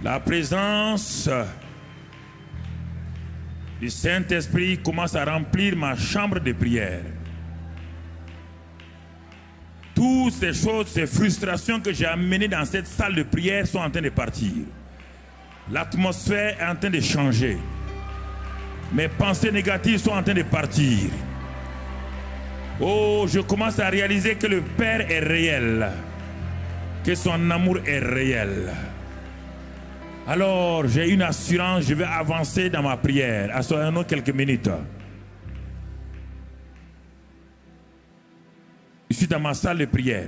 La présence du Saint-Esprit commence à remplir ma chambre de prière. Toutes ces choses, ces frustrations que j'ai amenées dans cette salle de prière sont en train de partir. L'atmosphère est en train de changer. Mes pensées négatives sont en train de partir. Oh, je commence à réaliser que le Père est réel, que son amour est réel. Alors, j'ai une assurance, je vais avancer dans ma prière. Assoyons-nous quelques minutes. Je suis dans ma salle de prière.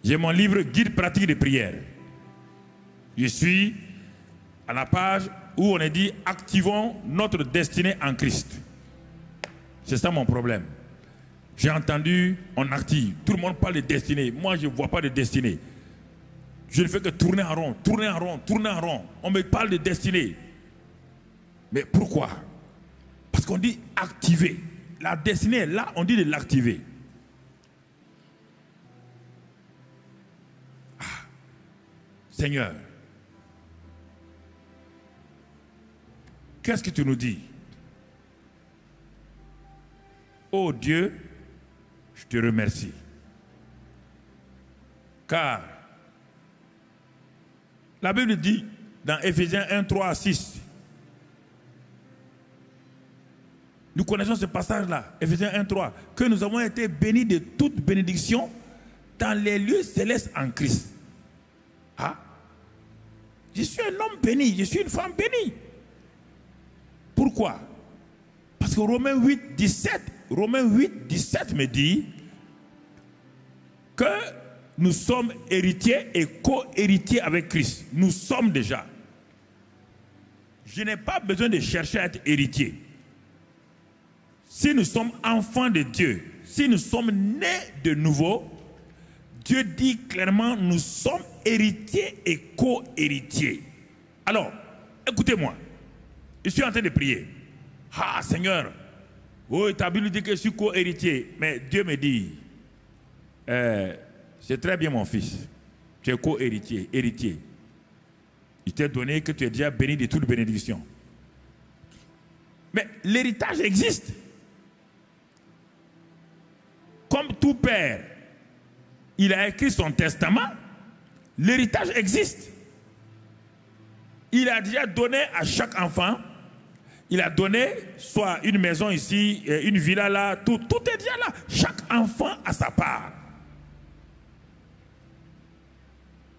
J'ai mon livre Guide pratique de prière. Je suis à la page où on est dit « Activons notre destinée en Christ ». C'est ça mon problème. J'ai entendu, on active. Tout le monde parle de destinée. Moi, je ne vois pas de destinée. Je ne fais que tourner en rond, tourner en rond, tourner en rond. On me parle de destinée. Mais pourquoi? Parce qu'on dit activer. La destinée est là, on dit de l'activer. Ah. Seigneur, qu'est-ce que tu nous dis? Oh Dieu, je te remercie. Car la Bible dit dans Éphésiens 1, 3 à 6. Nous connaissons ce passage-là, Éphésiens 1, 3, que nous avons été bénis de toute bénédiction dans les lieux célestes en Christ. Ah, je suis un homme béni, je suis une femme bénie. Pourquoi? Parce que Romains 8, 17 me dit que nous sommes héritiers et co-héritiers avec Christ. Nous sommes déjà. Je n'ai pas besoin de chercher à être héritier. Si nous sommes enfants de Dieu, si nous sommes nés de nouveau, Dieu dit clairement, nous sommes héritiers et co-héritiers. Alors, écoutez-moi. Je suis en train de prier. Ah, Seigneur, oh, ta Bible dit que je suis co-héritier. Mais Dieu me dit, c'est très bien mon fils. Tu es co-héritier, héritier. Il t'a donné que tu es déjà béni de toute bénédiction. Mais l'héritage existe. Comme tout père, il a écrit son testament, l'héritage existe. Il a déjà donné à chaque enfant, il a donné soit une maison ici, une villa là, tout est déjà là. Chaque enfant a sa part.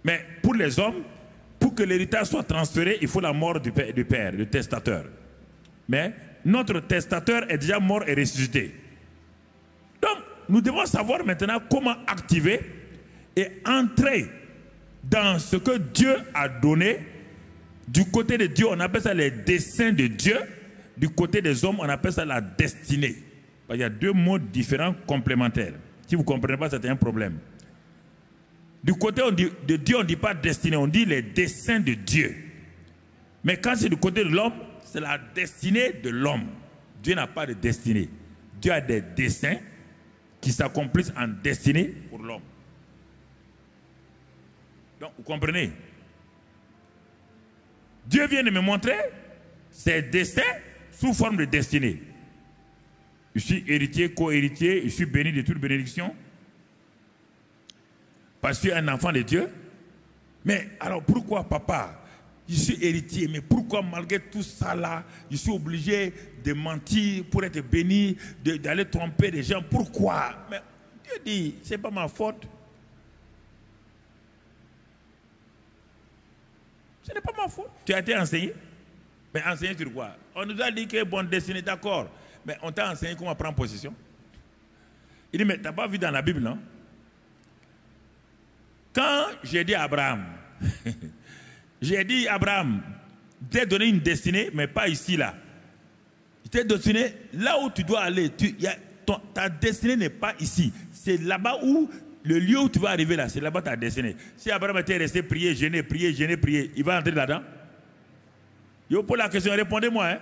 Mais pour les hommes, pour que l'héritage soit transféré, il faut la mort du père, du testateur. Mais notre testateur est déjà mort et ressuscité. Donc, nous devons savoir maintenant comment activer et entrer dans ce que Dieu a donné. Du côté de Dieu, on appelle ça les desseins de Dieu. Du côté des hommes, on appelle ça la destinée. Il y a deux mots différents, complémentaires. Si vous ne comprenez pas, c'est un problème. Du côté de Dieu, on ne dit pas destinée, on dit les desseins de Dieu. Mais quand c'est du côté de l'homme, c'est la destinée de l'homme. Dieu n'a pas de destinée. Dieu a des desseins qui s'accomplissent en destinée pour l'homme. Donc, vous comprenez? Dieu vient de me montrer ses desseins sous forme de destinée. Je suis héritier, co-héritier, je suis béni de toute bénédiction. Parce que je suis un enfant de Dieu. Mais alors pourquoi, papa, je suis héritier, mais pourquoi malgré tout ça là, je suis obligé de mentir pour être béni, d'aller tromper les gens? Pourquoi? Mais Dieu dit, c'est pas ma faute. Ce n'est pas ma faute. Tu as été enseigné? Mais enseigné sur quoi? On nous a dit que bonne destinée, d'accord. Mais on t'a enseigné comment prendre possession. Il dit, mais tu n'as pas vu dans la Bible, non? Quand j'ai dit à Abraham, j'ai dit à Abraham, je t'ai donné une destinée, mais pas ici, là. Je t'ai destiné là où tu dois aller. Ta destinée n'est pas ici. C'est là-bas où, le lieu où tu vas arriver là, c'est là-bas ta destinée. Si Abraham était resté prier, jeûner, il va entrer là-dedans? Yo, pour la question, répondez-moi. Hein?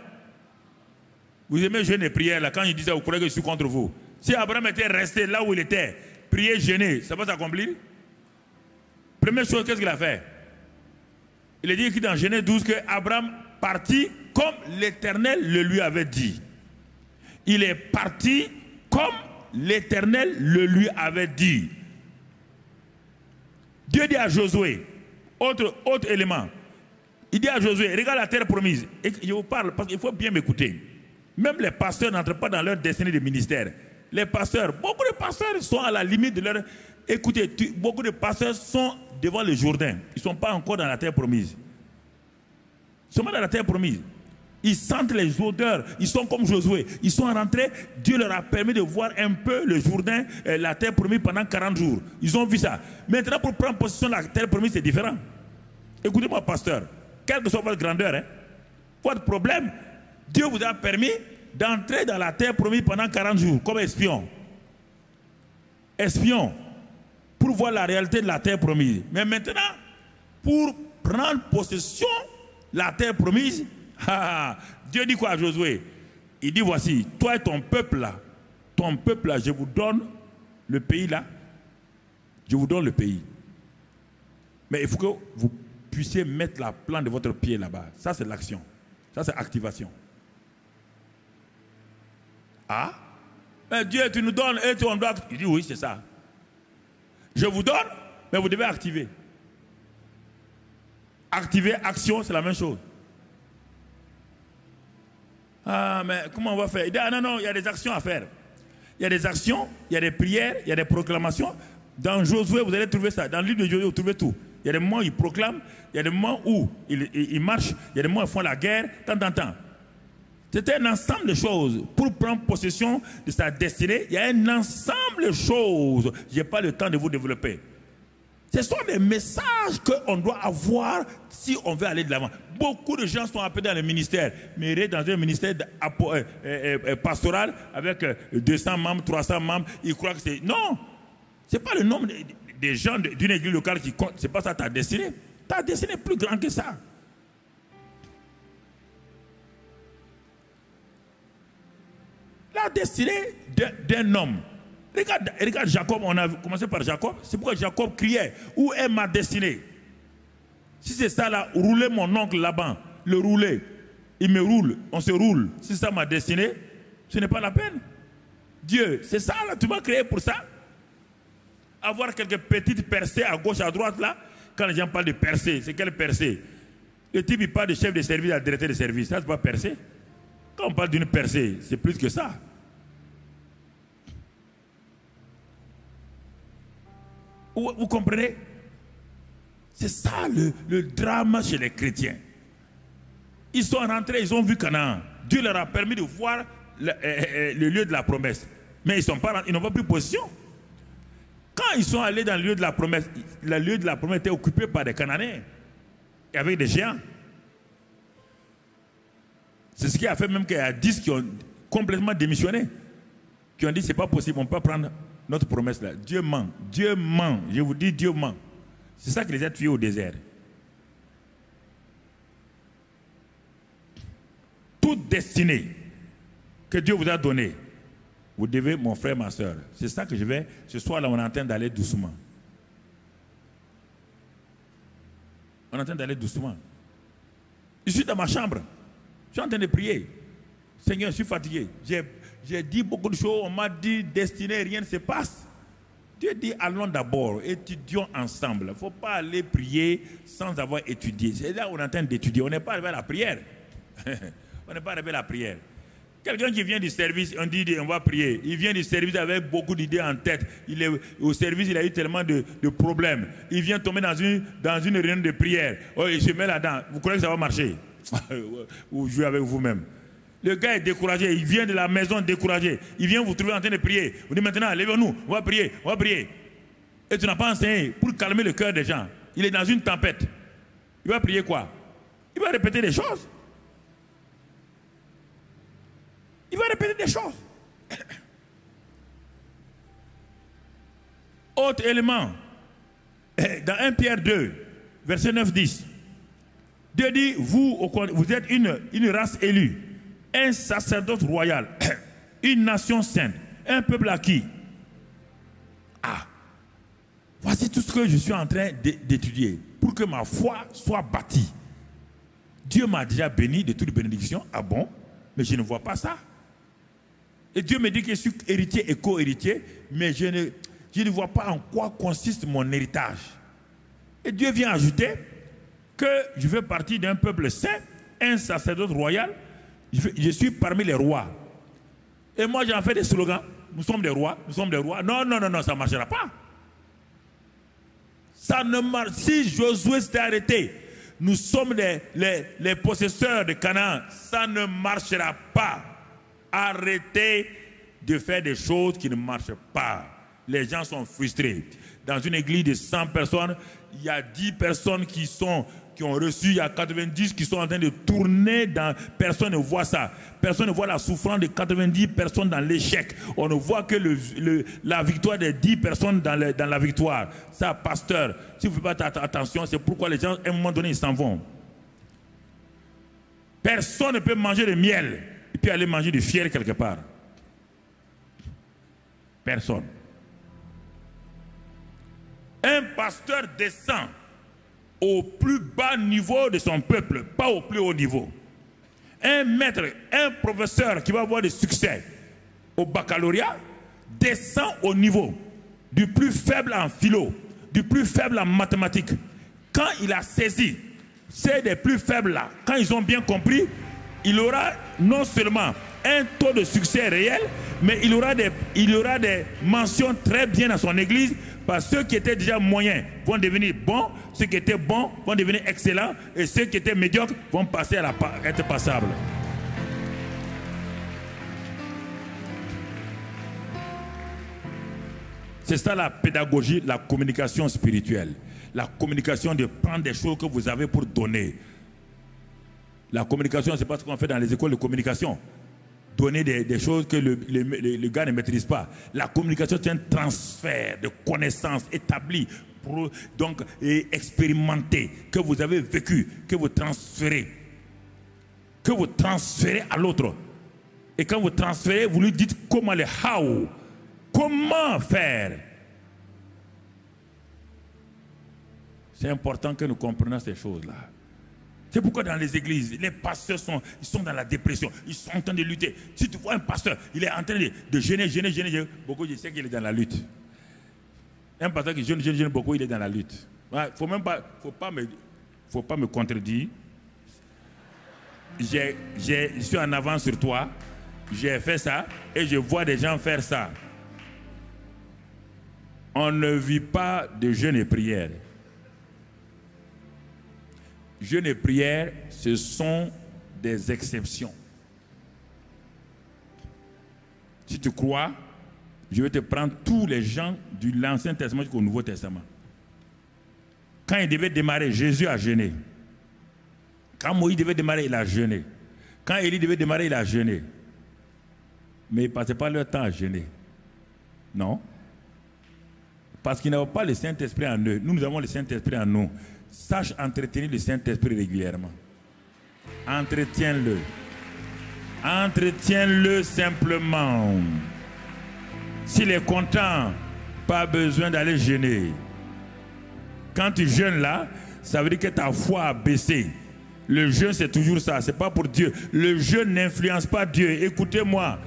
Vous aimez jeûner et prier là, quand je dis ça, vous croyez que je suis contre vous. Si Abraham était resté là où il était, prier, jeûner, ça va s'accomplir? Première chose, qu'est-ce qu'il a fait? Il est dit écrit dans Genèse 12 que Abraham partit comme l'Éternel le lui avait dit. Il est parti comme l'Éternel le lui avait dit. Dieu dit à Josué, autre élément, il dit à Josué, regarde la terre promise. Et je vous parle parce qu'il faut bien m'écouter. Même les pasteurs n'entrent pas dans leur destinée de ministère. Les pasteurs, beaucoup de pasteurs sont à la limite de leur... Écoutez, beaucoup de pasteurs sont devant le Jourdain. Ils ne sont pas encore dans la terre promise. Ils sont pas dans la terre promise. Ils sentent les odeurs. Ils sont comme Josué. Ils sont rentrés. Dieu leur a permis de voir un peu le Jourdain, la terre promise pendant 40 jours. Ils ont vu ça. Maintenant, pour prendre possession de la terre promise, c'est différent. Écoutez-moi, pasteur. Quelle que soit votre grandeur, votre problème, Dieu vous a permis d'entrer dans la terre promise pendant 40 jours comme espion. Espion. Pour voir la réalité de la terre promise. Mais maintenant, pour prendre possession de la terre promise, Dieu dit quoi à Josué? Il dit voici, toi et ton peuple là, je vous donne le pays là. Je vous donne le pays. Mais il faut que vous puissiez mettre la plante de votre pied là-bas. Ça c'est l'action. Ça c'est activation. Ah? Mais Dieu, tu nous donnes et on doit... Il dit oui, c'est ça. Je vous donne, mais vous devez activer. Activer, action, c'est la même chose. Ah, mais comment on va faire? Il dit, ah non, il y a des actions à faire. Il y a des actions, il y a des prières, il y a des proclamations. Dans Josué, vous allez trouver ça. Dans le livre de Josué, vous trouvez tout. Il y a des moments où ils proclament, il y a des moments où ils marchent, il y a des moments où ils font la guerre, temps. C'était un ensemble de choses. Pour prendre possession de sa destinée, il y a un ensemble de choses. Je n'ai pas le temps de vous développer. Ce sont des messages qu'on doit avoir si on veut aller de l'avant. Beaucoup de gens sont appelés dans le ministère, mais dans un ministère pastoral avec 200 membres, 300 membres, ils croient que c'est... Non, ce n'est pas le nombre des gens d'une église locale qui compte. Ce n'est pas ça ta destinée. Ta destinée est plus grande que ça. La destinée d'un homme. Regarde Jacob, on a commencé par Jacob. C'est pourquoi Jacob criait, où est ma destinée? Si c'est ça là, rouler mon oncle Laban, le rouler, il me roule, on se roule. Si c'est ça ma destinée, ce n'est pas la peine. Dieu, c'est ça là, tu m'as créé pour ça? Avoir quelques petites percées à gauche, à droite là, quand les gens parlent de percées, c'est quelle percée? Le type il parle de chef de service à directeur de service, ça c'est pas percée. Quand on parle d'une percée, c'est plus que ça. Vous comprenez? C'est ça le drame chez les chrétiens. Ils sont rentrés, ils ont vu Canaan. Dieu leur a permis de voir le lieu de la promesse. Mais ils n'ont pas pris position. Quand ils sont allés dans le lieu de la promesse, le lieu de la promesse était occupé par des Cananéens et avec des géants. C'est ce qui a fait même qu'il y a 10 qui ont complètement démissionné. Qui ont dit c'est pas possible, on ne peut pas prendre notre promesse là. Dieu ment. Dieu ment. Je vous dis, Dieu ment. C'est ça qui les a tués au désert. Toute destinée que Dieu vous a donnée, vous devez, mon frère, ma soeur. C'est ça que je vais. Ce soir là, on est en train d'aller doucement. On est en train d'aller doucement. Je suis dans ma chambre. Je suis en train de prier. Seigneur, je suis fatigué. J'ai dit beaucoup de choses. On m'a dit destinée, rien ne se passe. Dieu dit allons d'abord, étudions ensemble. Il ne faut pas aller prier sans avoir étudié. C'est là où on est en train d'étudier. On n'est pas arrivé à la prière. On n'est pas arrivé à la prière. Quelqu'un qui vient du service, on dit on va prier. Il vient du service avec beaucoup d'idées en tête. Il est au service, il a eu tellement de problèmes. Il vient tomber dans une réunion de prière. Oh, il se met là-dedans. Vous croyez que ça va marcher? Vous jouez avec vous-même. Le gars est découragé, il vient de la maison découragé. Il vient vous trouver en train de prier. Vous dites maintenant, levez-nous, on va prier, on va prier. Et tu n'as pas enseigné pour calmer le cœur des gens. Il est dans une tempête. Il va prier quoi? Il va répéter des choses. Il va répéter des choses. Autre élément. Dans 1 Pierre 2, verset 9-10. Dieu dit, vous êtes une race élue, un sacerdoce royal, une nation sainte, un peuple acquis. Ah, voici tout ce que je suis en train d'étudier pour que ma foi soit bâtie. Dieu m'a déjà béni de toute bénédiction. Ah bon? Mais je ne vois pas ça. Et Dieu me dit que je suis héritier et co-héritier, mais je ne vois pas en quoi consiste mon héritage. Et Dieu vient ajouter que je fais partie d'un peuple saint, un sacerdoce royal, je suis parmi les rois. Et moi j'en fais des slogans, nous sommes des rois, nous sommes des rois. Non, non, non, non, ça ne marchera pas. Ça ne marche. Si Josué s'était arrêté, nous sommes les possesseurs de Canaan, ça ne marchera pas. Arrêtez de faire des choses qui ne marchent pas. Les gens sont frustrés. Dans une église de 100 personnes, il y a 10 personnes qui ont reçu, il y a 90 qui sont en train de tourner. Personne ne voit ça. Personne ne voit la souffrance de 90 personnes dans l'échec. On ne voit que la victoire des 10 personnes dans la victoire. Ça, pasteur, si vous ne faites pas attention, c'est pourquoi les gens, à un moment donné, ils s'en vont. Personne ne peut manger de miel et puis aller manger du fiel quelque part. Personne. Un pasteur descend au plus bas niveau de son peuple, pas au plus haut niveau. Un maître, un professeur qui va avoir du succès au baccalauréat descend au niveau du plus faible en philo, du plus faible en mathématiques. Quand il a saisi, c'est des plus faibles là, quand ils ont bien compris, il aura non seulement un taux de succès réel, mais il aura des mentions très bien dans son église, parce que ceux qui étaient déjà moyens vont devenir bons, ceux qui étaient bons vont devenir excellents, et ceux qui étaient médiocres vont passer à être passables. C'est ça la pédagogie, la communication spirituelle. La communication de prendre des choses que vous avez pour donner. La communication, c'est pas ce qu'on fait dans les écoles de communication. Donner des choses que le gars ne maîtrise pas. La communication, c'est un transfert de connaissances établies, donc expérimentées, que vous avez vécu, que vous transférez à l'autre. Et quand vous transférez, vous lui dites comment le how, comment faire. C'est important que nous comprenions ces choses-là. C'est pourquoi dans les églises, les pasteurs sont dans la dépression. Ils sont en train de lutter. Si tu vois un pasteur, il est en train de gêner. Beaucoup, je sais qu'il est dans la lutte. Un pasteur qui gêne beaucoup, il est dans la lutte. Il faut pas me contredire. Je suis en avance sur toi. J'ai fait ça et je vois des gens faire ça. On ne vit pas de jeûne et prière. Jeûne et prière, ce sont des exceptions. Si tu crois, je vais te prendre tous les gens de l'Ancien Testament jusqu'au Nouveau Testament. Quand il devait démarrer, Jésus a jeûné. Quand Moïse devait démarrer, il a jeûné. Quand Élie devait démarrer, il a jeûné. Mais ils ne passaient pas leur temps à jeûner. Non. Parce qu'ils n'avaient pas le Saint-Esprit en eux. Nous avons le Saint-Esprit en nous. Sache entretenir le Saint-Esprit régulièrement. Entretiens-le. Entretiens-le simplement. S'il est content, pas besoin d'aller jeûner. Quand tu jeûnes là, ça veut dire que ta foi a baissé. Le jeûne, c'est toujours ça. Ce n'est pas pour Dieu. Le jeûne n'influence pas Dieu. Écoutez-moi.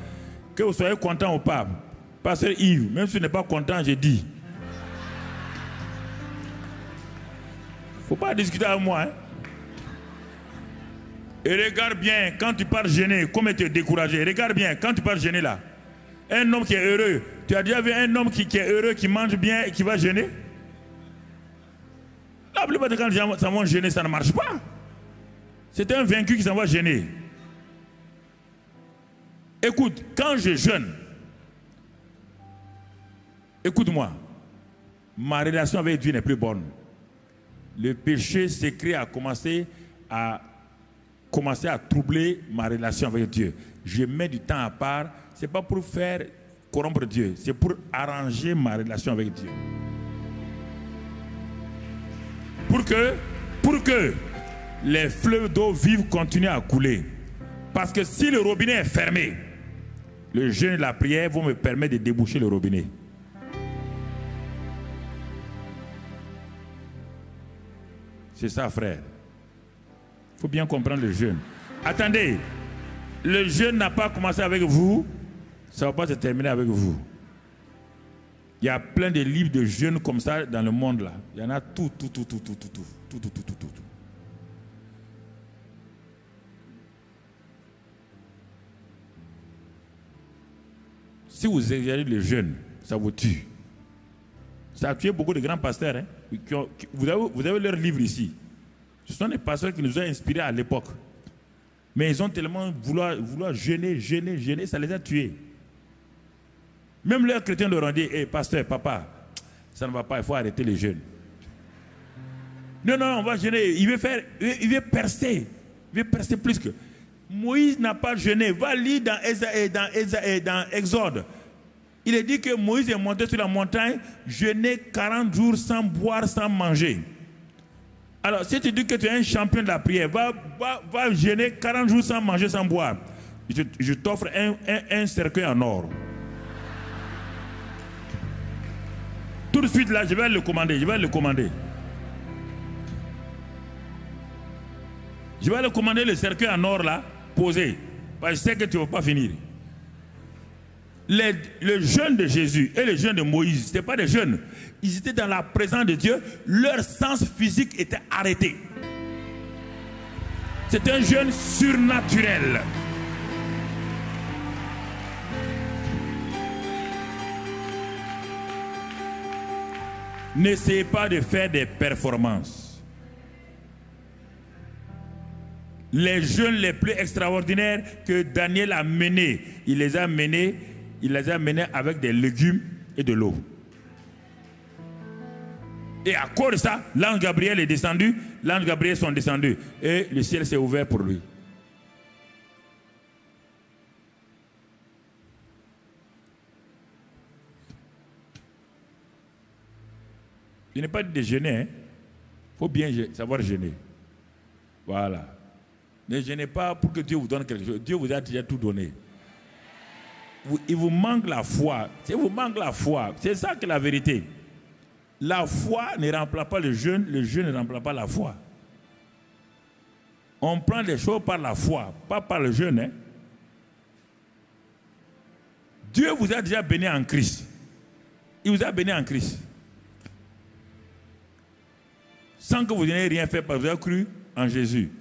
Que vous soyez content ou pas. Pasteur Yves, même si tu n'es pas content, je dis. Il ne faut pas discuter avec moi. Hein? Et regarde bien, quand tu pars gêner, comment tu es découragé. Regarde bien, quand tu pars gêner là. Un homme qui est heureux. Tu as déjà vu un homme qui est heureux, qui mange bien et qui va gêner? La plupart de quand les gens s'en vont gêner, ça ne marche pas. C'est un vaincu qui s'en va gêner. Écoute, quand je jeûne, écoute-moi, ma relation avec Dieu n'est plus bonne. Le péché secret a commencé à troubler ma relation avec Dieu. Je mets du temps à part. Ce n'est pas pour faire corrompre Dieu. C'est pour arranger ma relation avec Dieu. Pour que les fleuves d'eau vive continuent à couler. Parce que si le robinet est fermé, le jeûne et la prière vont me permettre de déboucher le robinet. C'est ça, frère. Il faut bien comprendre le jeûne. Attendez, le jeûne n'a pas commencé avec vous, ça ne va pas se terminer avec vous. Il y a plein de livres de jeûne comme ça dans le monde là. Il y en a tout. Si vous exagérez le jeûne, ça vous tue. Ça a tué beaucoup de grands pasteurs. Hein, vous avez leurs livres ici. Ce sont des pasteurs qui nous ont inspirés à l'époque. Mais ils ont tellement vouloir jeûner, ça les a tués. Même leurs chrétiens leur ont dit, hey, pasteur, papa, ça ne va pas, il faut arrêter les jeûnes. Non, on va jeûner. Il veut percer. Il veut percer plus que. Moïse n'a pas jeûné. Va lire dans Exode. Il est dit que Moïse est monté sur la montagne, jeûner 40 jours sans boire, sans manger. Alors, si tu dis que tu es un champion de la prière, va jeûner 40 jours sans manger, sans boire. Je t'offre un cercueil en or. Tout de suite là, je vais le commander. Je vais le commander le cercueil en or là, posé. Parce que je sais que tu ne vas pas finir. Le jeûne de Jésus et le jeûne de Moïse, ce n'étaient pas des jeûnes. Ils étaient dans la présence de Dieu. Leur sens physique était arrêté. C'est un jeûne surnaturel. N'essayez pas de faire des performances. Les jeûnes les plus extraordinaires que Daniel a menés, il les a menés avec des légumes et de l'eau. Et à cause de ça, l'ange Gabriel est descendu, l'ange Gabriel sont descendus et le ciel s'est ouvert pour lui. Je n'ai pas dit de jeûner. Il faut bien savoir jeûner. Voilà. Ne jeûnez pas pour que Dieu vous donne quelque chose. Dieu vous a déjà tout donné. Il vous manque la foi. Il vous manque la foi. C'est ça que la vérité. La foi ne remplace pas le jeûne ne remplace pas la foi. On prend les choses par la foi, pas par le jeûne. Hein. Dieu vous a déjà béni en Christ. Il vous a béni en Christ. Sans que vous n'ayez rien fait, parce que vous avez cru en Jésus.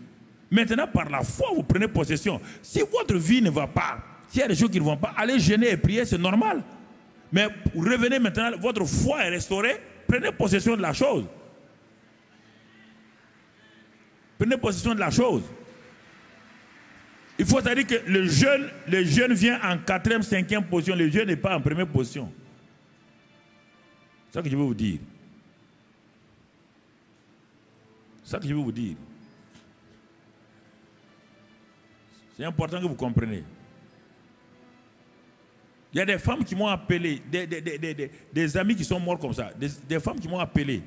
Maintenant, par la foi, vous prenez possession. Si votre vie ne va pas, s'il y a des choses qui ne vont pas, allez jeûner et prier, c'est normal. Mais revenez maintenant, votre foi est restaurée, prenez possession de la chose. Prenez possession de la chose. Il faut dire que le jeûne vient en 4e, 5e position. Le jeûne n'est pas en première position. C'est ça que je veux vous dire. C'est ça que je veux vous dire. C'est important que vous compreniez. Il y a des femmes qui m'ont appelé, des amis qui sont morts comme ça, des femmes qui m'ont appelé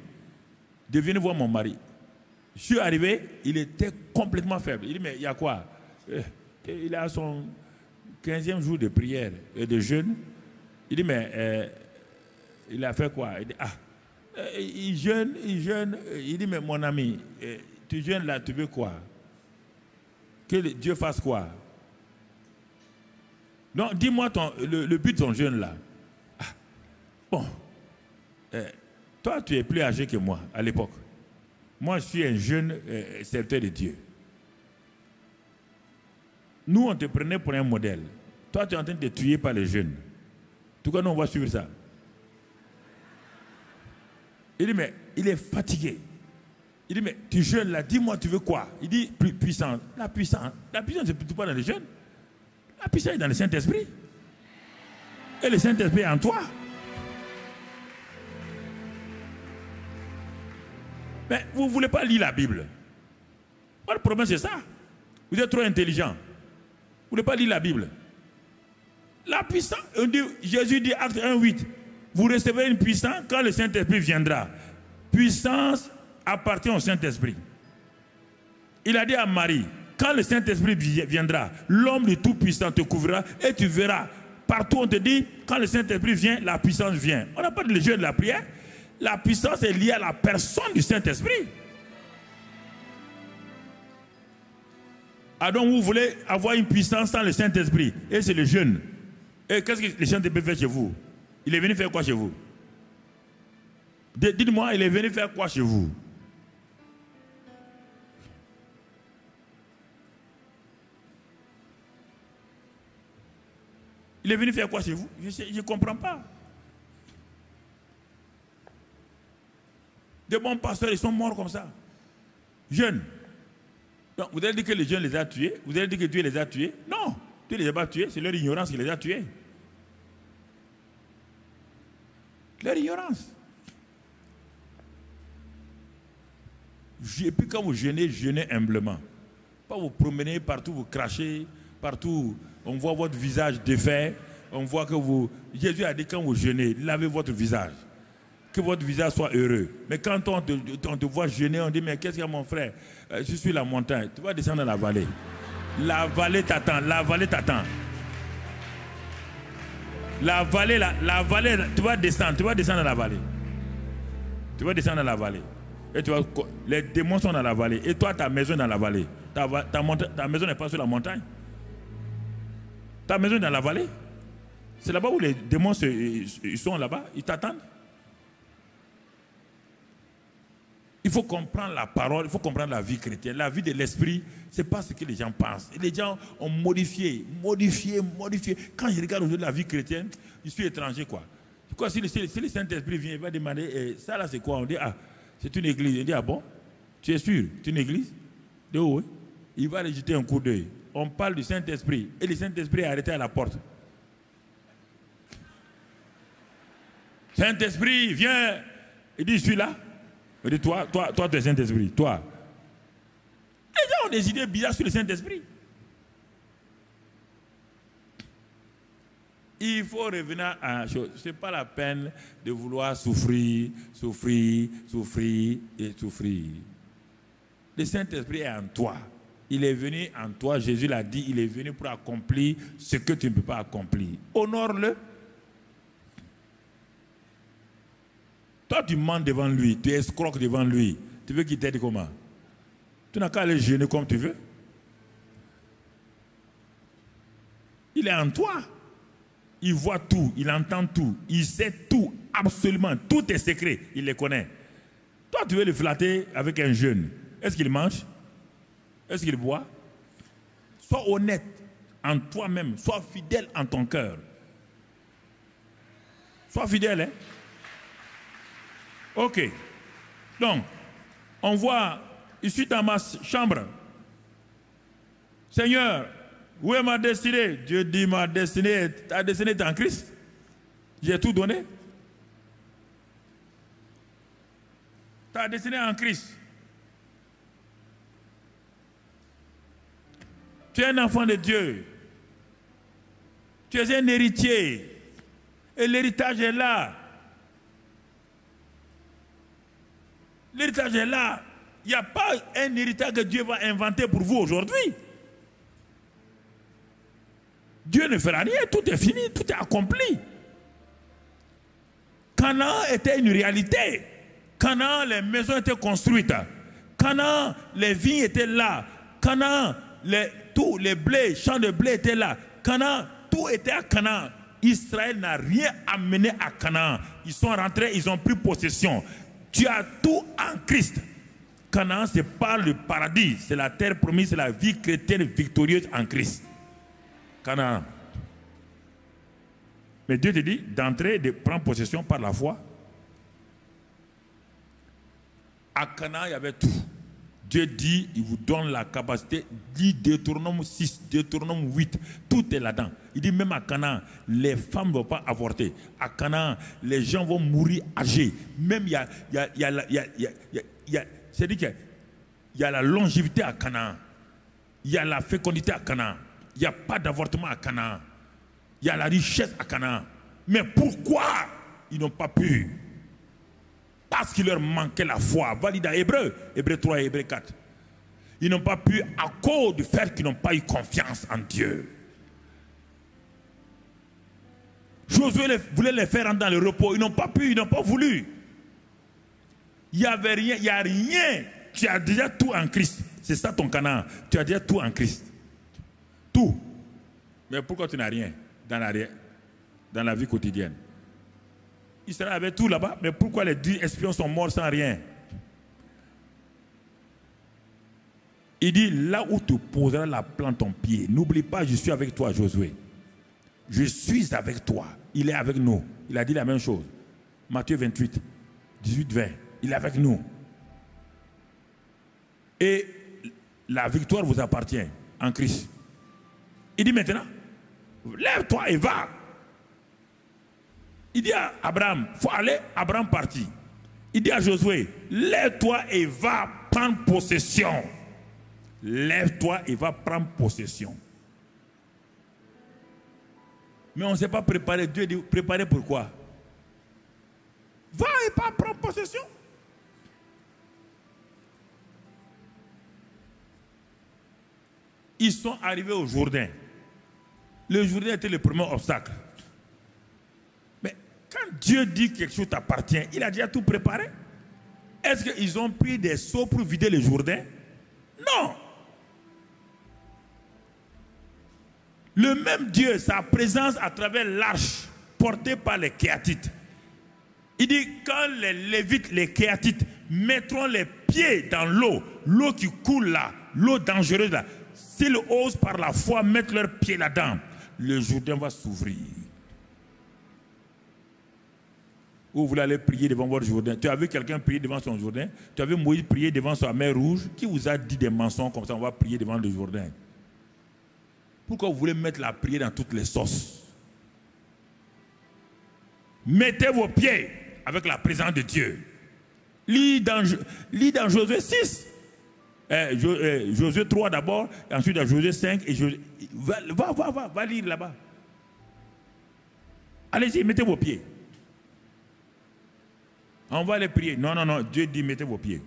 de venir voir mon mari. Je suis arrivé, il était complètement faible. Il dit, mais il y a quoi? Il a son 15e jour de prière et de jeûne. Il dit, mais il a fait quoi? Il dit, il jeûne. Il dit, mais mon ami, tu jeûnes là, tu veux quoi? Que Dieu fasse quoi? Non, dis-moi le but de ton jeûne là. Bon, toi tu es plus âgé que moi à l'époque. Moi je suis un jeune serviteur de Dieu. Nous on te prenait pour un modèle. Toi tu es en train de te tuer par les jeunes. En tout cas nous on va suivre ça. Il dit mais il est fatigué. Il dit mais tu jeûnes là, dis-moi tu veux quoi? Il dit puissance. La puissance c'est plutôt pas dans les jeunes. La puissance est dans le Saint-Esprit. Et le Saint-Esprit est en toi. Mais vous ne voulez pas lire la Bible. Le problème c'est ça. Vous êtes trop intelligent. Vous ne voulez pas lire la Bible. La puissance, Jésus dit acte 1:8. Vous recevez une puissance quand le Saint-Esprit viendra. Puissance appartient au Saint-Esprit. Il a dit à Marie, quand le Saint-Esprit viendra, l'homme de tout-puissant te couvrira et tu verras. Partout on te dit, quand le Saint-Esprit vient, la puissance vient. On n'a pas de le jeu de la prière. La puissance est liée à la personne du Saint-Esprit. Ah donc vous voulez avoir une puissance sans le Saint-Esprit. Et c'est le jeûne. Et qu'est-ce que le Saint-Esprit fait chez vous? Il est venu faire quoi chez vous? Dites-moi, il est venu faire quoi chez vous? Il est venu faire quoi chez vous? Je ne comprends pas. Des bons pasteurs, ils sont morts comme ça. Jeunes. Donc, vous allez dire que les jeunes les a tués? Vous allez dire que Dieu les a tués? Non, Dieu ne les a pas tués, c'est leur ignorance qui les a tués. Leur ignorance. Et puis quand vous jeûnez, jeûnez humblement. Pas vous promener partout, vous crachez, partout, on voit votre visage défait, on voit que vous... Jésus a dit quand vous jeûnez, lavez votre visage. Que votre visage soit heureux. Mais quand on te voit jeûner, on dit, mais qu'est-ce qu'il y a mon frère? Je suis la montagne. Tu vas descendre dans la vallée. La vallée t'attend, la vallée t'attend. La vallée, tu vas descendre dans la vallée. Tu vas descendre dans la vallée. Et tu vas, les démons sont dans la vallée. Et toi, ta maison est dans la vallée. Ta maison n'est pas sur la montagne. Ta maison est dans la vallée. C'est là-bas où les démons ils sont là-bas. Ils t'attendent. Il faut comprendre la parole, il faut comprendre la vie chrétienne. La vie de l'esprit, ce n'est pas ce que les gens pensent. Et les gens ont modifié. Quand je regarde aujourd'hui la vie chrétienne, je suis étranger, quoi. Si le Saint-Esprit vient, il va demander, ça là c'est quoi? On dit, ah, c'est une église. On dit, ah bon? Tu es sûr? C'est une église? De où? Il va aller jeter un coup d'œil. On parle du Saint-Esprit. Et le Saint-Esprit est arrêté à la porte. Saint-Esprit, viens. Il dit, je suis là. Il dit, toi, tu es Saint-Esprit. Toi. Les gens ont des idées bizarres sur le Saint-Esprit. Il faut revenir à une chose. Ce n'est pas la peine de vouloir souffrir. Le Saint-Esprit est en toi. Il est venu en toi. Jésus l'a dit, il est venu pour accomplir ce que tu ne peux pas accomplir. Honore-le. Toi, tu mens devant lui, tu escroques devant lui. Tu veux qu'il t'aide comment? Tu n'as qu'à aller jeûner comme tu veux. Il est en toi. Il voit tout, il entend tout, il sait tout, absolument. Tous tes secrets, il les connaît. Toi, tu veux le flatter avec un jeûne. Est-ce qu'il mange? Est-ce qu'il boit? Sois honnête en toi-même. Sois fidèle en ton cœur. Sois fidèle, hein? Ok. Donc, on voit, je suis dans ma chambre. Seigneur, où est ma destinée? Dieu dit, ma destinée, ta destinée est en Christ. J'ai tout donné. Ta destinée est en Christ. Tu es un enfant de Dieu. Tu es un héritier. Et l'héritage est là. L'héritage est là. Il n'y a pas un héritage que Dieu va inventer pour vous aujourd'hui. Dieu ne fera rien, tout est fini, tout est accompli. Canaan était une réalité. Canaan, les maisons étaient construites. Canaan, les vignes étaient là. Canaan, tous les blés, champs de blé étaient là. Canaan, tout était à Canaan. Israël n'a rien amené à Canaan. Ils sont rentrés, ils ont pris possession. Tu as tout en Christ. Canaan, c'est pas le paradis, c'est la terre promise, c'est la vie chrétienne victorieuse en Christ. Canaan. Mais Dieu te dit d'entrer, de prendre possession par la foi. À Canaan, il y avait tout. Dieu dit, il vous donne la capacité, dit Deutéronome 6, Deutéronome 8, tout est là-dedans. Il dit même à Canaan, les femmes ne vont pas avorter. À Canaan, les gens vont mourir âgés. Même c'est-à-dire qu'il y a la longévité à Canaan. Il y a la fécondité à Canaan. Il n'y a pas d'avortement à Canaan. Il y a la richesse à Canaan. Mais pourquoi ils n'ont pas pu? Parce qu'il leur manquait la foi. Valide à Hébreu 3 et Hébreu 4. Ils n'ont pas pu à cause du fait qu'ils n'ont pas eu confiance en Dieu. Josué voulait les faire rentrer dans le repos. Ils n'ont pas pu, ils n'ont pas voulu. Il n'y avait rien, il n'y a rien. Tu as déjà tout en Christ. C'est ça ton Canaan. Tu as déjà tout en Christ. Tout. Mais pourquoi tu n'as rien dans la vie quotidienne? Israël avait tout là-bas, mais pourquoi les 10 espions sont morts sans rien? Il dit, là où tu poseras la plante ton pied, n'oublie pas, je suis avec toi, Josué. Je suis avec toi. Il est avec nous. Il a dit la même chose. Matthieu 28, 18, 20. Il est avec nous. Et la victoire vous appartient en Christ. Il dit maintenant, lève-toi et va. Il dit à Abraham, il faut aller, Abraham partit. Il dit à Josué, lève-toi et va prendre possession. Lève-toi et va prendre possession. Mais on ne s'est pas préparé. Dieu dit, préparé pourquoi? Va et pas prendre possession. Ils sont arrivés au Jourdain. Le Jourdain était le premier obstacle. Mais quand Dieu dit que quelque chose t'appartient, il a déjà tout préparé. Est-ce qu'ils ont pris des seaux pour vider le Jourdain? Non. Le même Dieu, sa présence à travers l'arche portée par les Kéatites. Il dit, quand les Lévites, les Kéatites, mettront les pieds dans l'eau, l'eau qui coule là, l'eau dangereuse là, s'ils osent par la foi mettre leurs pieds là-dedans, le Jourdain va s'ouvrir. Vous voulez aller prier devant votre Jourdain? Tu as vu quelqu'un prier devant son Jourdain? Tu as vu Moïse prier devant sa mer rouge? Qui vous a dit des mensonges comme ça, on va prier devant le Jourdain? Pourquoi vous voulez mettre la prière dans toutes les sauces? Mettez vos pieds avec la présence de Dieu. Lis dans Josué 6. Josué 3 d'abord, ensuite dans Josué 5. Et va lire là-bas. Allez-y, mettez vos pieds. On va aller prier. Non, non, non, Dieu dit mettez vos pieds.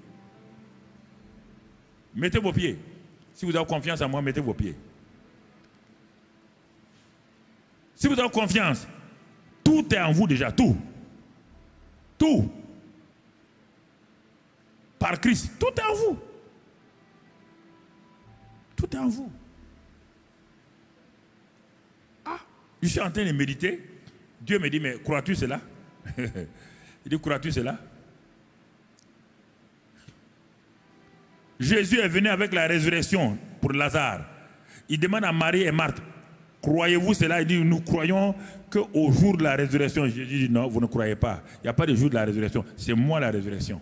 Mettez vos pieds. Si vous avez confiance en moi, mettez vos pieds. Si vous avez confiance, tout est en vous déjà, tout. Tout. Par Christ, tout est en vous. Tout est en vous. Ah, je suis en train de méditer. Dieu me dit, mais crois-tu cela? Il dit, crois-tu cela? Jésus est venu avec la résurrection pour Lazare. Il demande à Marie et Marthe, croyez-vous cela? Il dit, nous croyons qu'au jour de la résurrection. Jésus dit, non, vous ne croyez pas. Il n'y a pas de jour de la résurrection. C'est moi la résurrection.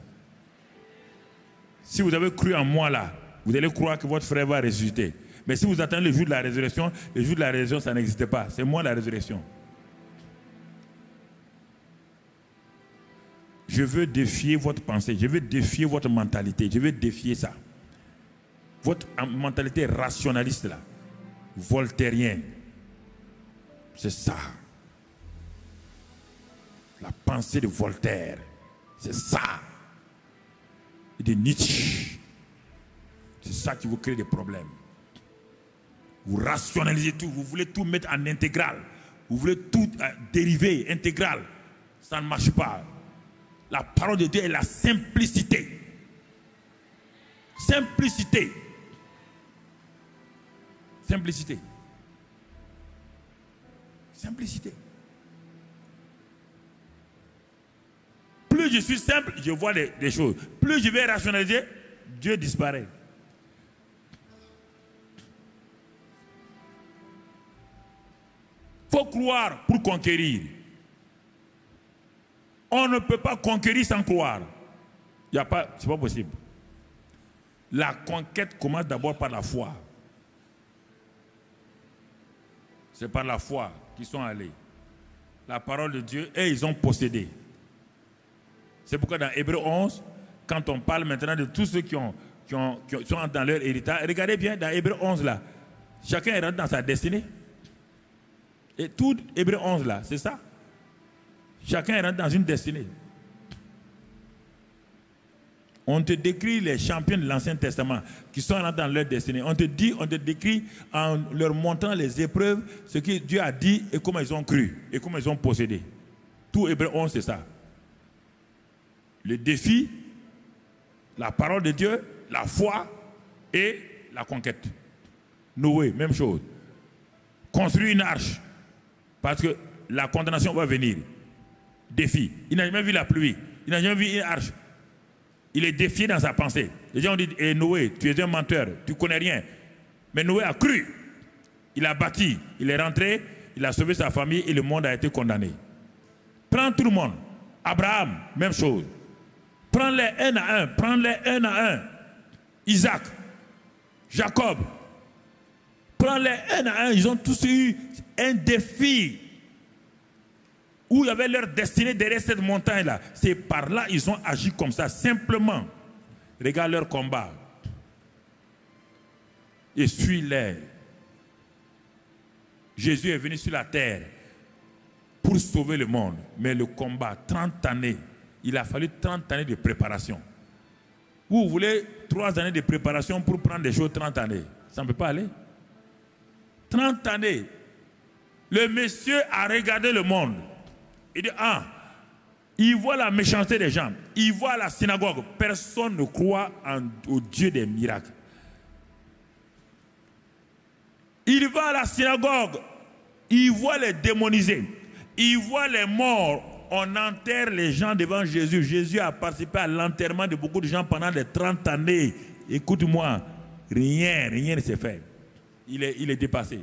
Si vous avez cru en moi là, vous allez croire que votre frère va ressusciter. Mais si vous attendez le jour de la résurrection, ça n'existe pas. C'est moi la résurrection. Je veux défier votre pensée. Je veux défier votre mentalité. Je veux défier ça. Votre mentalité rationaliste là. Voltairien. C'est ça. La pensée de Voltaire. C'est ça. Et de Nietzsche. C'est ça qui vous crée des problèmes. Vous rationalisez tout. Vous voulez tout mettre en intégral. Vous voulez tout dériver, intégral. Ça ne marche pas. La parole de Dieu est la simplicité. Simplicité. Simplicité. Simplicité. Plus je suis simple, je vois des choses. Plus je vais rationaliser, Dieu disparaît. Il faut croire pour conquérir. On ne peut pas conquérir sans croire. Ce n'est pas possible. La conquête commence d'abord par la foi. C'est par la foi qu'ils sont allés. La parole de Dieu, et ils ont possédé. C'est pourquoi dans Hébreux 11, quand on parle maintenant de tous ceux qui sont dans leur héritage, regardez bien dans Hébreux 11 là, chacun rentre dans sa destinée. Et tout Hébreux 11 là, c'est ça. Chacun rentre dans une destinée. On te décrit les champions de l'Ancien Testament qui sont rentrés dans leur destinée. On te décrit en leur montrant les épreuves, ce que Dieu a dit et comment ils ont cru et comment ils ont possédé. Tout Hébreux 11, c'est ça. Le défi, la parole de Dieu, la foi et la conquête. Noé, même chose. construire une arche. Parce que la condamnation va venir. Défi. Il n'a jamais vu la pluie. Il n'a jamais vu une arche. Il est défié dans sa pensée. Les gens ont dit, Noé, tu es un menteur, tu ne connais rien. Mais Noé a cru. Il a bâti. Il est rentré. Il a sauvé sa famille et le monde a été condamné. Prends tout le monde. Abraham, même chose. Prends-les un à un. Prends-les un à un. Isaac, Jacob. Prends-les un à un. Ils ont tous eu un défi où il y avait leur destinée derrière cette montagne-là. C'est par là qu'ils ont agi comme ça, simplement. Regarde leur combat. Et suis-les. Jésus est venu sur la terre pour sauver le monde. Mais le combat, 30 années, il a fallu 30 années de préparation. Vous voulez 3 années de préparation pour prendre des choses 30 années. Ça ne peut pas aller. 30 années. Le monsieur a regardé le monde. Il dit, il voit la méchanceté des gens. Il voit la synagogue. Personne ne croit au Dieu des miracles. Il va à la synagogue. Il voit les démonisés. Il voit les morts. On enterre les gens devant Jésus. Jésus a participé à l'enterrement de beaucoup de gens pendant les 30 années. Écoute-moi, rien ne s'est fait. Il est dépassé.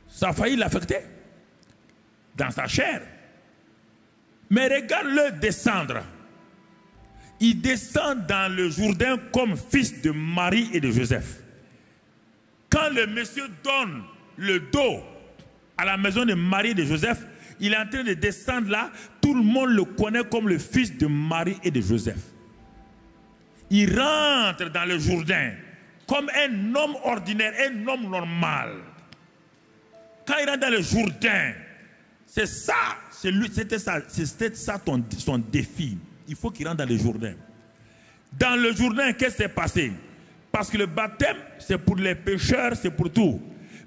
Ça a failli l'affecter dans sa chair. Mais regarde-le descendre. Il descend dans le Jourdain comme fils de Marie et de Joseph. Quand le monsieur donne le dos à la maison de Marie et de Joseph, il est en train de descendre là. Tout le monde le connaît comme le fils de Marie et de Joseph. Il rentre dans le Jourdain comme un homme ordinaire, un homme normal. Quand il rentre dans le Jourdain, c'est ça, c'était ça son défi. Il faut qu'il rentre dans le Jourdain. Dans le Jourdain, qu'est-ce qui s'est passé? Parce que le baptême, c'est pour les pécheurs, c'est pour tout.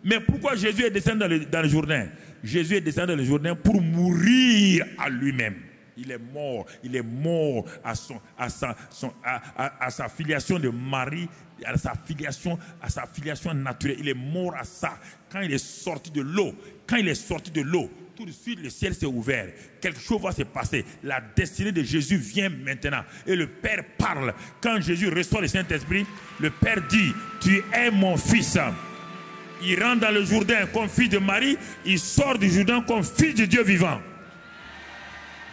Mais pourquoi Jésus est descendu dans le Jourdain? Jésus est descendu dans le Jourdain pour mourir à lui-même. Il est mort à sa filiation de Marie, à sa filiation naturelle. Il est mort à ça. Quand il est sorti de l'eau, tout de suite le ciel s'est ouvert. Quelque chose va se passer. La destinée de Jésus vient maintenant. Et le Père parle. Quand Jésus reçoit le Saint-Esprit, le Père dit, tu es mon fils. Il rentre dans le Jourdain comme fils de Marie. Il sort du Jourdain comme fils de Dieu vivant.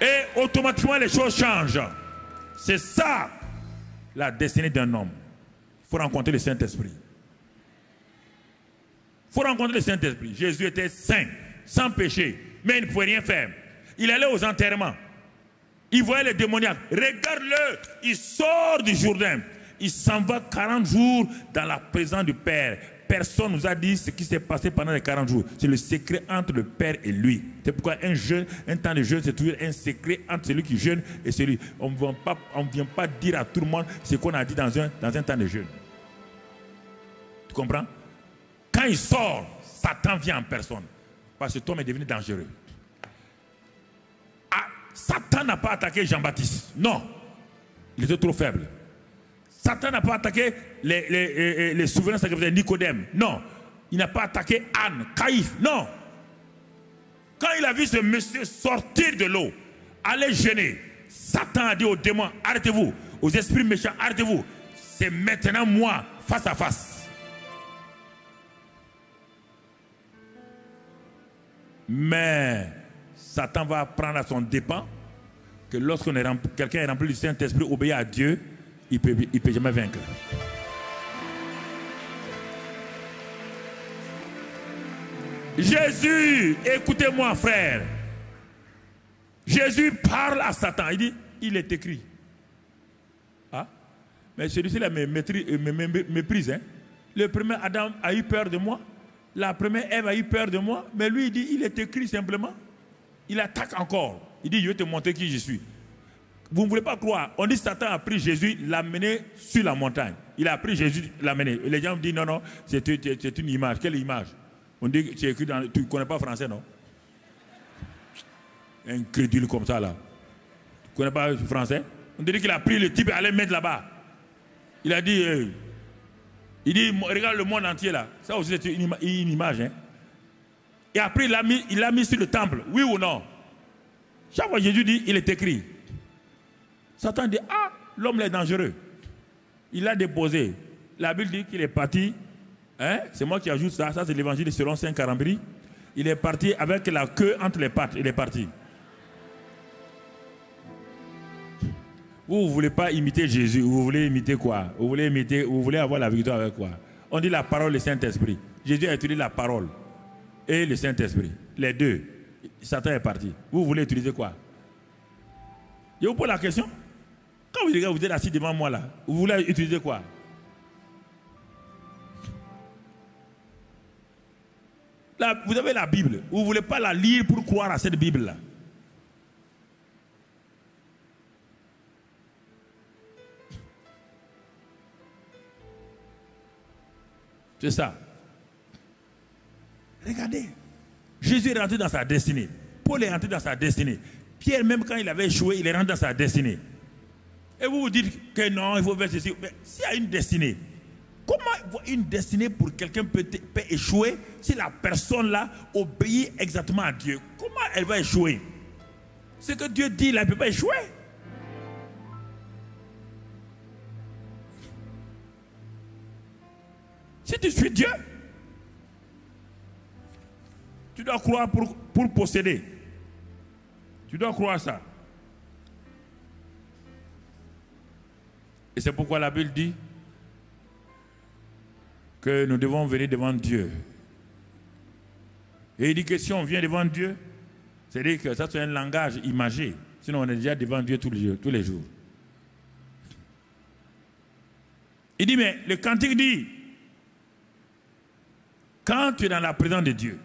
Et automatiquement les choses changent. C'est ça la destinée d'un homme. Il faut rencontrer le Saint-Esprit. Il faut rencontrer le Saint-Esprit. Jésus était saint, sans péché, mais il ne pouvait rien faire. Il allait aux enterrements. Il voyait les démoniaques. Regarde-le, il sort du Jourdain. Il s'en va 40 jours dans la présence du Père. Personne ne nous a dit ce qui s'est passé pendant les 40 jours. C'est le secret entre le Père et lui. C'est pourquoi un temps de jeûne, c'est toujours un secret entre celui qui jeûne et celui. On ne vient pas dire à tout le monde ce qu'on a dit dans un temps de jeûne. Tu comprends? Quand il sort, Satan vient en personne. Parce que cet homme est devenu dangereux. Satan n'a pas attaqué Jean-Baptiste. Non. Il était trop faible. Satan n'a pas attaqué les souverains sacrificateurs Nicodème. Non. Il n'a pas attaqué Anne, Caïphe. Non. Quand il a vu ce monsieur sortir de l'eau, aller jeûner, Satan a dit aux démons, arrêtez-vous. Aux esprits méchants, arrêtez-vous. C'est maintenant moi, face à face. Mais Satan va apprendre à son dépens que lorsque quelqu'un est rempli du Saint-Esprit, obéit à Dieu, il ne peut jamais vaincre. Jésus, écoutez-moi frère. Jésus parle à Satan. Il dit, il est écrit. Mais celui-ci me méprise. Hein? Le premier Adam a eu peur de moi. La première Ève a eu peur de moi. Mais lui, il dit, il est écrit simplement. Il attaque encore. Il dit, je vais te montrer qui je suis. Vous ne voulez pas croire. On dit que Satan a pris Jésus, l'a mené sur la montagne. Il a pris Jésus, l'a mené. Et les gens me disent, non, c'est une image. Quelle image? On dit que tu es écrit dans... Tu ne connais pas français, non? Incrédule comme ça, là. Tu ne connais pas français? On dit qu'il a pris le type et allait mettre là-bas. Il a dit, Il dit, regarde le monde entier là. Ça aussi c'est une image. Hein? Et après, il l'a mis sur le temple. Oui ou non? Chaque fois Jésus dit, il est écrit. Satan dit, ah, l'homme est dangereux. Il l'a déposé. La Bible dit qu'il est parti. Hein? C'est moi qui ajoute ça. Ça, c'est l'évangile selon Saint Carambri. Il est parti avec la queue entre les pattes. Il est parti. Vous ne voulez pas imiter Jésus. Vous voulez imiter quoi? Vous voulez avoir la victoire avec quoi? On dit la parole et le Saint-Esprit. Jésus a utilisé la parole et le Saint-Esprit. Les deux. Satan est parti. Vous voulez utiliser quoi? Je vous pose la question. Quand vous êtes assis devant moi là, vous voulez utiliser quoi? Là, vous avez la Bible. Vous ne voulez pas la lire pour croire à cette Bible-là. C'est ça. Regardez. Jésus est rentré dans sa destinée. Paul est rentré dans sa destinée. Pierre, même quand il avait échoué, il est rentré dans sa destinée. Et vous vous dites que non, il faut faire ceci. Mais s'il y a une destinée, comment une destinée pour quelqu'un peut échouer si la personne-là obéit exactement à Dieu? Comment elle va échouer? Ce que Dieu dit, là, elle ne peut pas échouer. Si tu suis Dieu, tu dois croire pour posséder. Tu dois croire ça. Et c'est pourquoi la Bible dit que nous devons venir devant Dieu. Et il dit que si on vient devant Dieu, c'est-à-dire que ça c'est un langage imagé. Sinon on est déjà devant Dieu tous les jours. Il dit, mais le cantique dit, quand tu es dans la présence de Dieu,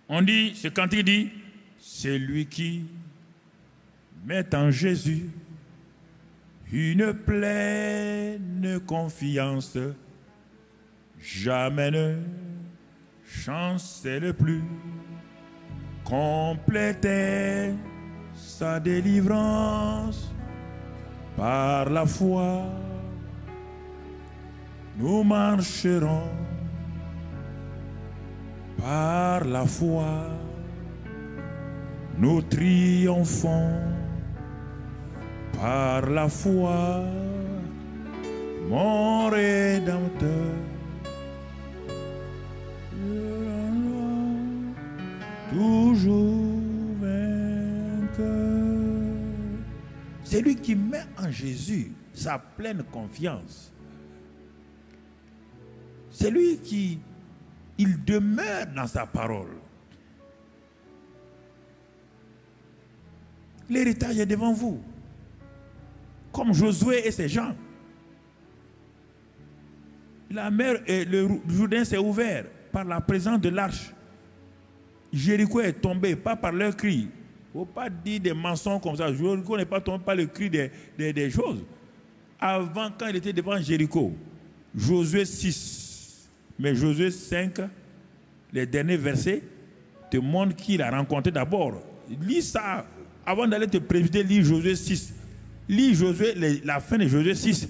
on dit, ce cantique dit, c'est lui qui met en Jésus une pleine confiance, jamais ne chancelle plus, compléter sa délivrance par la foi. Nous marcherons par la foi, nous triomphons par la foi, mon Rédempteur. Toujours vainqueur. C'est lui qui met en Jésus sa pleine confiance. C'est lui qui il demeure dans sa parole. L'héritage est devant vous. Comme Josué et ses gens. La mer et le Jourdain s'est ouvert par la présence de l'arche. Jéricho est tombé, pas par leur cri. Il ne faut pas dire des mensonges comme ça. Jéricho n'est pas tombé par le cri des choses. Avant, quand il était devant Jéricho, Josué 6, mais Josué 5, les derniers versets, te montrent qui il a rencontré d'abord. Lis ça. Avant d'aller te préviser, lis Josué 6. Lis Josué, la fin de Josué 6.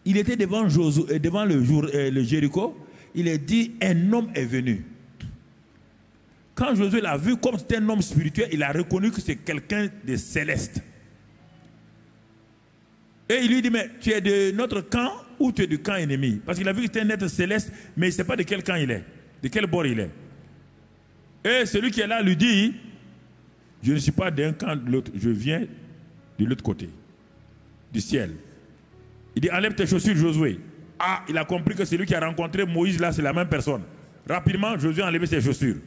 Il était devant le Jéricho. Il a dit, un homme est venu. Quand Josué l'a vu comme c'était un homme spirituel, il a reconnu que c'est quelqu'un de céleste. Et il lui dit, mais tu es de notre camp ou tu es du camp ennemi? Parce qu'il a vu que c'était un être céleste, mais il ne sait pas de quel camp il est, de quel bord il est. Et celui qui est là lui dit, je ne suis pas d'un camp de l'autre, je viens de l'autre côté, du ciel. Il dit, enlève tes chaussures, Josué. Ah, il a compris que celui qui a rencontré Moïse là, c'est la même personne. Rapidement, Josué a enlevé ses chaussures.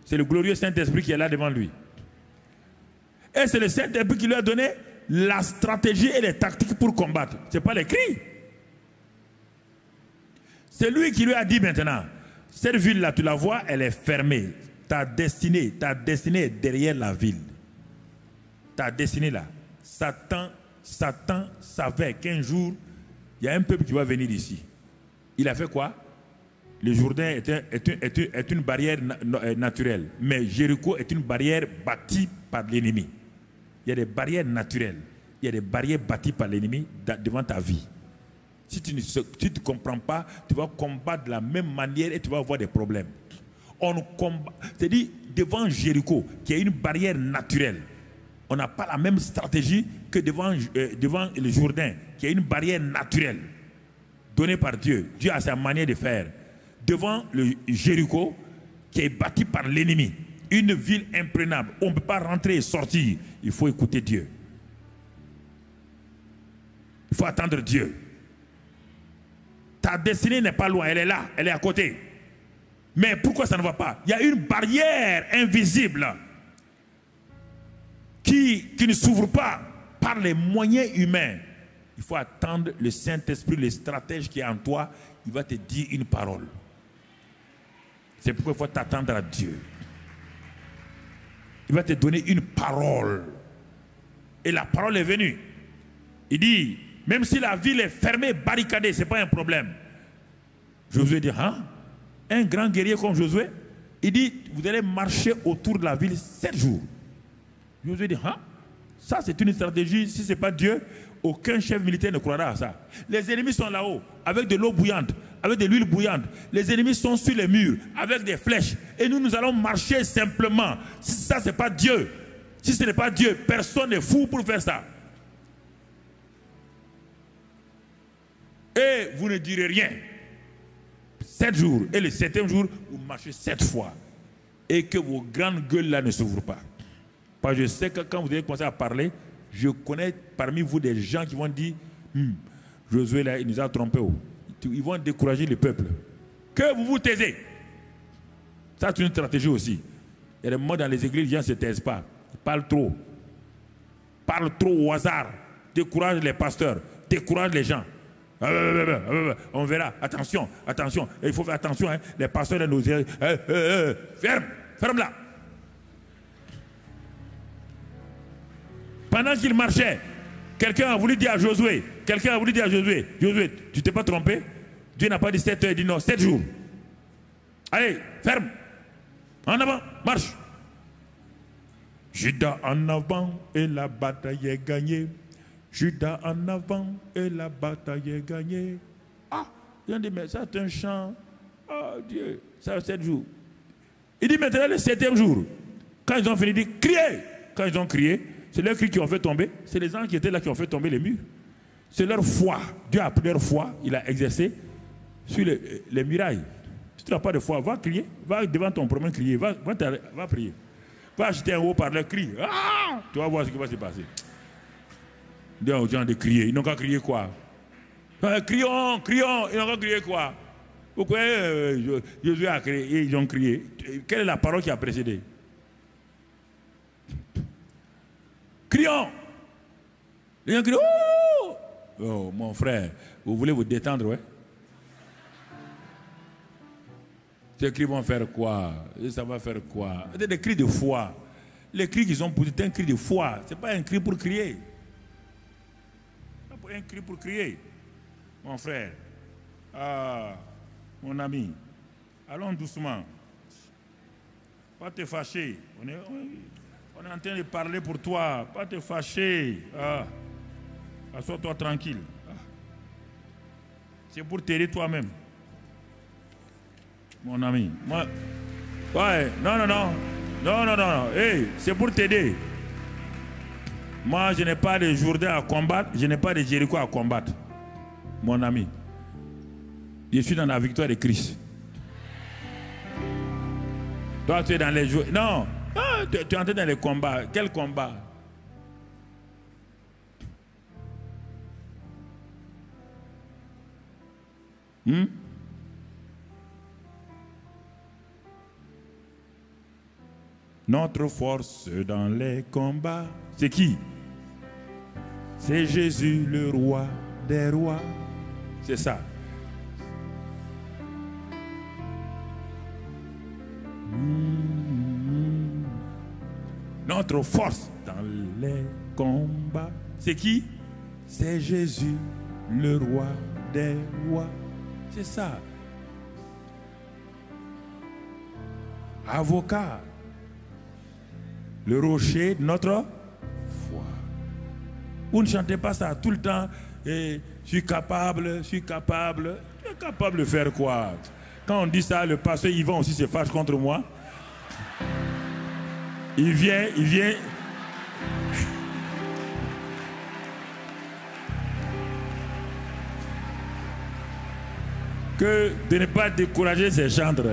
C'est le glorieux Saint-Esprit qui est là devant lui. Et c'est le Saint-Esprit qui lui a donné la stratégie et les tactiques pour combattre. Ce n'est pas les cris. C'est lui qui lui a dit maintenant, cette ville-là, tu la vois, elle est fermée. Ta destinée est derrière la ville. Ta destinée là. Satan savait qu'un jour, il y a un peuple qui va venir ici. Il a fait quoi? Le Jourdain est une barrière naturelle. Mais Jéricho est une barrière bâtie par l'ennemi. Il y a des barrières naturelles. Il y a des barrières bâties par l'ennemi devant ta vie. Si tu ne comprends pas, tu vas combattre de la même manière et tu vas avoir des problèmes. On combat, c'est-à-dire devant Jéricho, qui est une barrière naturelle, on n'a pas la même stratégie que devant le Jourdain, qui est une barrière naturelle donnée par Dieu. Dieu a sa manière de faire. Devant le Jéricho, qui est bâti par l'ennemi, une ville imprenable, on ne peut pas rentrer et sortir. Il faut écouter Dieu. Il faut attendre Dieu. Ta destinée n'est pas loin, elle est là, elle est à côté. Mais pourquoi ça ne va pas? Il y a une barrière invisible qui ne s'ouvre pas par les moyens humains. Il faut attendre le Saint-Esprit, le stratège qui est en toi, il va te dire une parole. C'est pourquoi il faut t'attendre à Dieu. Il va te donner une parole. Et la parole est venue. Il dit, même si la ville est fermée, barricadée, ce n'est pas un problème. Josué dit, hein? Un grand guerrier comme Josué, il dit, vous allez marcher autour de la ville 7 jours. Josué dit, hein? Ça c'est une stratégie, si ce n'est pas Dieu, aucun chef militaire ne croira à ça. Les ennemis sont là-haut, avec de l'eau bouillante, avec de l'huile bouillante. Les ennemis sont sur les murs, avec des flèches. Et nous allons marcher simplement. Si ça, ce n'est pas Dieu. Si ce n'est pas Dieu, personne n'est fou pour faire ça. Et vous ne direz rien. 7 jours. Et le 7e jour, vous marchez 7 fois. Et que vos grandes gueules là ne s'ouvrent pas. Parce que je sais que quand vous allez commencer à parler, je connais parmi vous des gens qui vont dire, Josué là, il nous a trompés. Ils vont décourager le peuple. Que vous vous taisez. Ça c'est une stratégie aussi. Il y a des moments dans les églises, les gens ne se taisent pas. Ils parlent trop. Parlent trop au hasard. Découragent les pasteurs. Découragent les gens. On verra. Attention, attention. Et il faut faire attention. Hein. Les pasteurs nous disent ferme là. Pendant qu'il marchait, quelqu'un a voulu dire à Josué, Josué, tu t'es pas trompé? Dieu n'a pas dit 7 heures, il dit non, 7 jours. Allez, ferme. En avant, marche. Judas en avant et la bataille est gagnée. Judas en avant et la bataille est gagnée. Ah, ils ont dit, mais ça c'est un chant. Oh Dieu, ça 7 jours. Il dit maintenant le 7e jour. Quand ils ont fini, il dit, criez. Quand ils ont crié, c'est leurs cris qui ont fait tomber. C'est les gens qui étaient là qui ont fait tomber les murs. C'est leur foi. Dieu a pris leur foi, il a exercé sur les murailles. Si tu n'as pas de foi, va crier. Va devant ton premier crier. Va prier. Va acheter un haut-parleur, crie. Ah! Tu vas voir ce qui va se passer. Dis aux gens de crier. Ils n'ont qu'à crier quoi? Crions, crions. Ils n'ont qu'à crier quoi? Pourquoi Jésus a crié et ils ont crié? Quelle est la parole qui a précédé? Crions. Les gens crient. Oh! Oh, mon frère, vous voulez vous détendre, ouais? Ces cris vont faire quoi? Et ça va faire quoi? C'est des cris de foi. Les cris qu'ils ont posés, c'est un cri de foi. Ce n'est pas un cri pour crier. Ce n'est pas un cri pour crier. Mon frère, mon ami, allons doucement. Pas te fâcher. On est en train de parler pour toi. Pas te fâcher. Assois-toi tranquille. C'est pour t'aider toi-même. Mon ami. Moi, ouais, non. Hey, c'est pour t'aider. Moi, je n'ai pas de Jourdain à combattre. Je n'ai pas de Jéricho à combattre. Mon ami. Je suis dans la victoire de Christ. Toi, tu es dans les jours. Non. Tu es entré dans les combats. Quel combat? Notre force dans les combats, c'est qui? C'est Jésus, le roi des rois. C'est ça. Notre force dans les combats, c'est qui? C'est Jésus, le roi des rois. C'est ça. Avocat. Le rocher de notre foi. Vous ne chantez pas ça tout le temps. Et Je suis capable. Tu es capable de faire quoi? Quand on dit ça, le pasteur Yvan aussi se fâche contre moi. Il vient. Que de ne pas décourager ses chantres.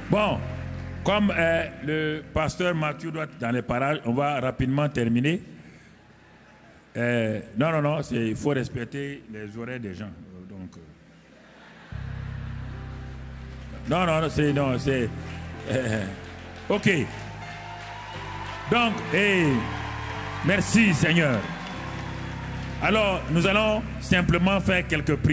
Bon, comme le pasteur Mathieu doit être dans les parages, on va rapidement terminer. Non, il faut respecter les oreilles des gens. Donc, c'est... ok. Donc, merci Seigneur. Alors, nous allons simplement faire quelques prières.